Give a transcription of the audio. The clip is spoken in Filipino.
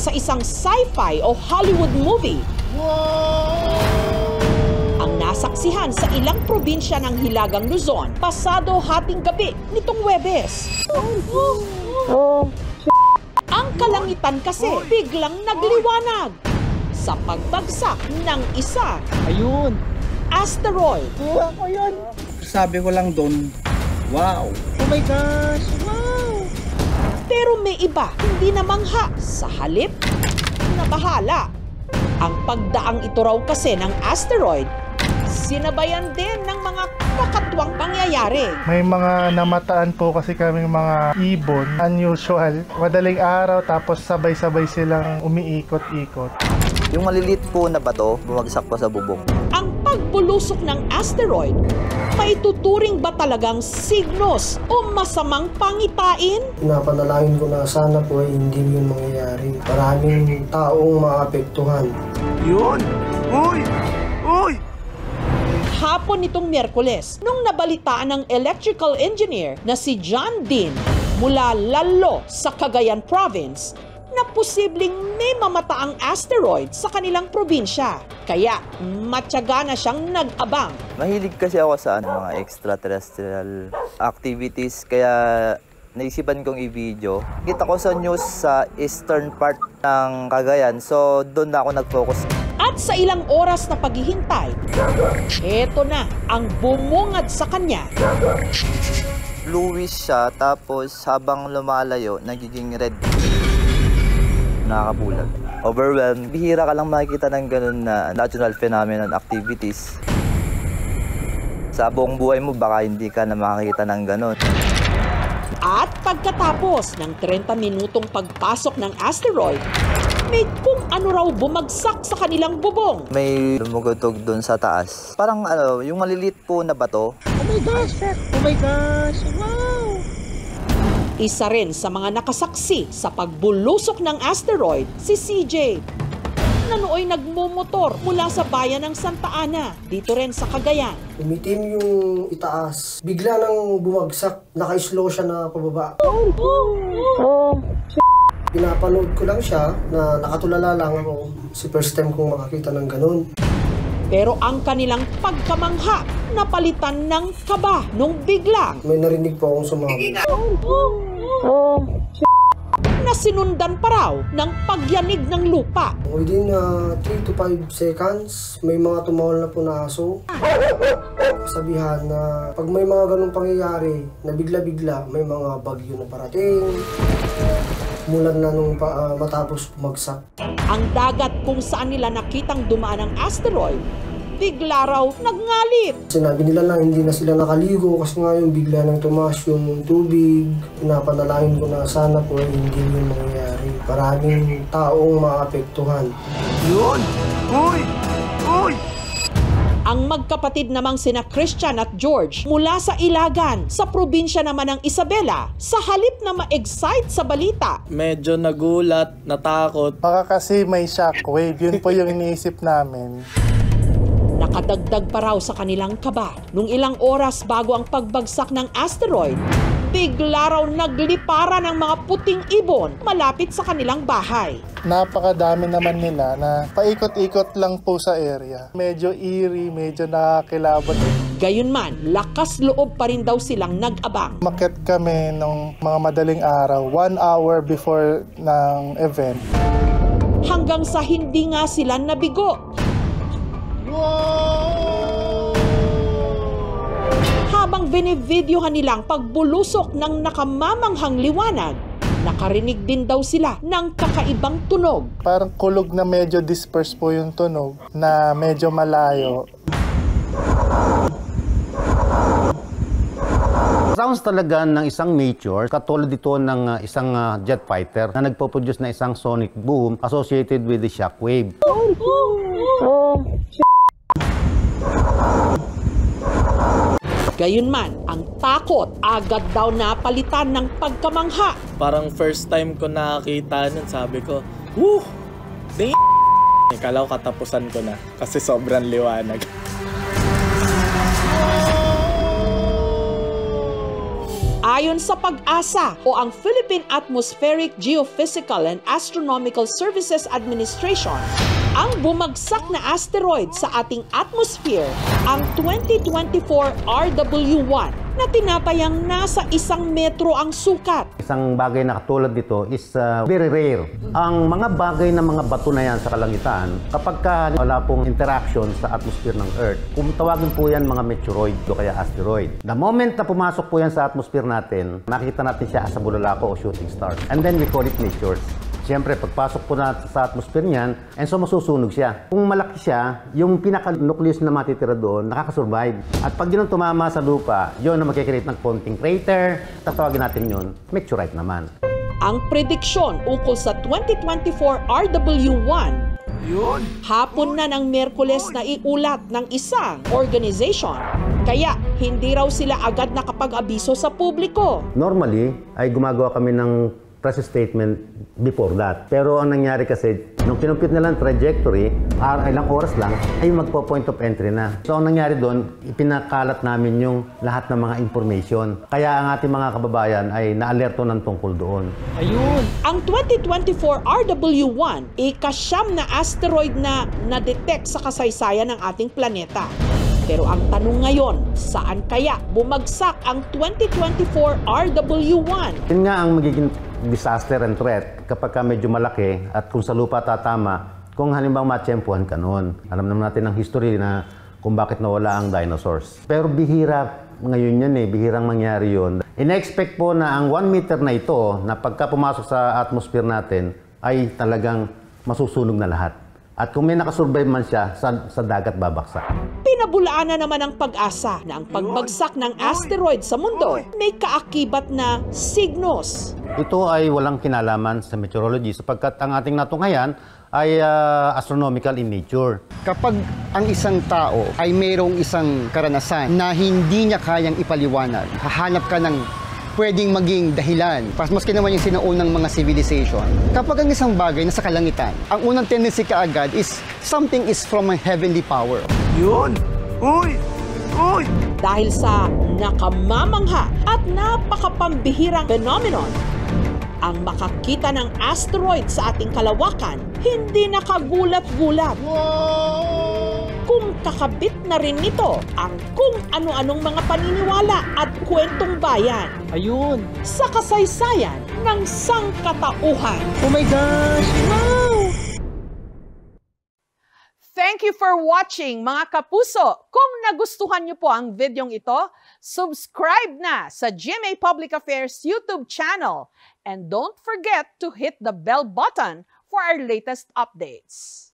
sa isang sci-fi o Hollywood movie. Ang nasaksihan sa ilang probinsya ng Hilagang Luzon, pasado hating gabi nitong Huwebes. Ang kalangitan kasi biglang nagliwanag sa pagbagsak ng isa. Ayun! Asteroid. Kuha ko yun! Sabi ko lang doon, wow! Oh my gosh! Wow! Pero may iba, hindi namangha. Sa halip, nabahala. Ang pagdaang ito raw kasi ng asteroid, sinabayan din ng mga kakatwang pangyayari. May mga namataan po kasi kaming mga ibon, unusual. Madaling araw tapos sabay-sabay silang umiikot-ikot. Yung maliliit po na bato, bumagsak po sa bubong. Ang pagbulusok ng asteroid, maituturing ba talagang signos o masamang pangitain? Pinapanalangin ko na sana po ay hindi yun mangyayari. Maraming taong maapektuhan. Yun! Uy! Uy! Hapon nitong Miyerkules, nung nabalitaan ng electrical engineer na si John Dean mula Lalo sa Cagayan Province na posibleng may mamataang asteroid sa kanilang probinsya. Kaya matyaga na siyang nag-abang. Mahilig kasi ako sa mga extraterrestrial activities, kaya naisipan kong i-video. Kita ko sa news sa eastern part ng Cagayan, so doon na ako nag-focus. At sa ilang oras na paghihintay, eto na ang bumungad sa kanya. Bluish siya, tapos habang lumalayo, nagiging red. Nakakabulag. Overwhelmed. Bihira ka lang makikita ng ganun na natural phenomenon activities. Sa buong buhay mo, baka hindi ka na makakita ng ganun. At pagkatapos ng 30 minutong pagpasok ng asteroid, may kung ano raw bumagsak sa kanilang bubong. May lumugutog doon sa taas. Parang yung maliliit po na bato. Oh my gosh! Oh my gosh! Wow! Isa rin sa mga nakasaksi sa pagbulusok ng asteroid, si CJ. Na nooy nagmumotor mula sa bayan ng Santa Ana, dito rin sa Cagayan. Umitim yung itaas. Bigla nang bumagsak. Naka-slow siya na pababa. Pinapanood ko lang siya na nakatulala lang ako. Si first time kong makakita ng ganun. Pero ang kanilang pagkamangha napalitan ng kaba nung biglang May narinig po akong sumama. na sinundan pa raw ng pagyanig ng lupa. Within 3 to 5 seconds, may mga tumawal na po na aso. Sabihan na pag may mga ganung pangyayari na bigla-bigla, may mga bagyo na parating. Mulan na nung matapos bumagsak. Ang dagat kung saan nila nakitang dumaan ang asteroid, bigla raw nagngalit. Sinabi nila na hindi na sila nakaligo kasi nga yung bigla nang tumaas yung tubig. Pinapanalangin ko na sana po ay hindi yun mangyayari. Maraming taong maapektuhan. Yun! Uy! Uy! Ang magkapatid namang sina Christian at George mula sa Ilagan, sa probinsya naman ng Isabela, sa halip na ma-excite sa balita. Medyo nagulat, natakot. Baka kasi may shockwave, yun po yung iniisip namin. Nakadagdag pa raw sa kanilang kaba. Nung ilang oras bago ang pagbagsak ng asteroid, bigla raw naglipara ng mga puting ibon malapit sa kanilang bahay. Napakadami naman nila na paikot-ikot lang po sa area. Medyo eerie, medyo nakakilabot. Gayunman, lakas loob pa rin daw silang nag-abang. Umakyat kami nung mga madaling araw, 1 hour before ng event. Hanggang sa hindi nga sila nabigo. Habang binivideohan nilang pagbulusok ng nakamamanghang liwanag, nakarinig din daw sila ng kakaibang tunog. Parang kulog na medyo disperse po yung tunog na medyo malayo. Sounds talaga ng isang meteor, katulad dito ng isang jet fighter na nagpo-produce na isang sonic boom associated with the shockwave. Gayunman, ang takot agad daw napalitan ng pagkamangha. Parang first time ko nakakita nun, sabi ko, woo! Kala ko katapusan ko na kasi sobrang liwanag. Ayon sa PAG-ASA o ang Philippine Atmospheric Geophysical and Astronomical Services Administration, ang bumagsak na asteroid sa ating atmosphere, ang 2024 RW1 na tinatayang nasa 1 metro ang sukat. Isang bagay na katulad dito is very rare. Ang mga bagay na mga bato na yan sa kalangitan, kapag wala pong interaction sa atmosphere ng Earth, kung tawagin po yan mga meteoroid o kaya asteroid. The moment na pumasok po yan sa atmosphere natin, makikita natin siya as a bulalakaw o shooting star. And then we call it meteors. Siyempre, pagpasok po natin sa atmosphere niyan, and so masusunog siya. Kung malaki siya, yung pinaka-nucleus na matitira doon, nakakasurvive. At pag yun ang tumama sa lupa, yun ang magkikreate ng konting crater, tatawagin natin yun, meteorite naman. Ang prediksyon ukol sa 2024 RW1, hapon na ng Miyerkules na iulat ng isang organization. Kaya hindi raw sila agad nakapag-abiso sa publiko. Normally, ay gumagawa kami ng press statement before that. Pero ang nangyari kasi, nung kinumpute nila ang trajectory, ilang oras lang, ay magpo-point of entry na. So ang nangyari doon, ipinakalat namin yung lahat ng mga information. Kaya ang ating mga kababayan ay na-alerto ng tungkol doon. Ayun! Ang 2024 RW1, ika-9 na asteroid na na-detect sa kasaysayan ng ating planeta. Pero ang tanong ngayon, saan kaya bumagsak ang 2024 RW1? Yun nga ang magiging disaster and threat kapag medyo malaki at kung sa lupa tatama, kung halimbawa matsyempuhan ka noon. Alam naman natin ang history na kung bakit nawala ang dinosaurs. Pero bihira ngayon yan bihirang mangyari yun. Ina-expect po na ang 1 meter na ito, na pagka pumasok sa atmosphere natin, ay talagang masusunog na lahat. At kung may nakasurvive man siya, sa dagat babaksak. Pinabulaan na naman ang pag-asa na ang pagbagsak ng asteroid sa mundo may kaakibat na signos. Ito ay walang kinalaman sa meteorology sapagkat ang ating natunghayan ay astronomical in nature. Kapag ang isang tao ay mayroong isang karanasan na hindi niya kayang ipaliwanag, hahanap ka ng pwedeng maging dahilan. Maski naman yung sinaunang mga civilization. Kapag ang isang bagay nasa kalangitan, ang unang tendency kaagad is something is from a heavenly power. Yun! Uy! Uy! Dahil sa nakamamangha at napakapambihirang phenomenon, ang makakita ng asteroid sa ating kalawakan, hindi nakagulat-gulat. Kung kakabit na rin nito ang kung ano-anong mga paniniwala at kwentong bayan. Ayun! Sa kasaysayan ng sangkatauhan. Oh my gosh! Wow! Thank you for watching, mga kapuso. Kung nagustuhan niyo po ang videong ito, subscribe na sa GMA Public Affairs YouTube channel. And don't forget to hit the bell button for our latest updates.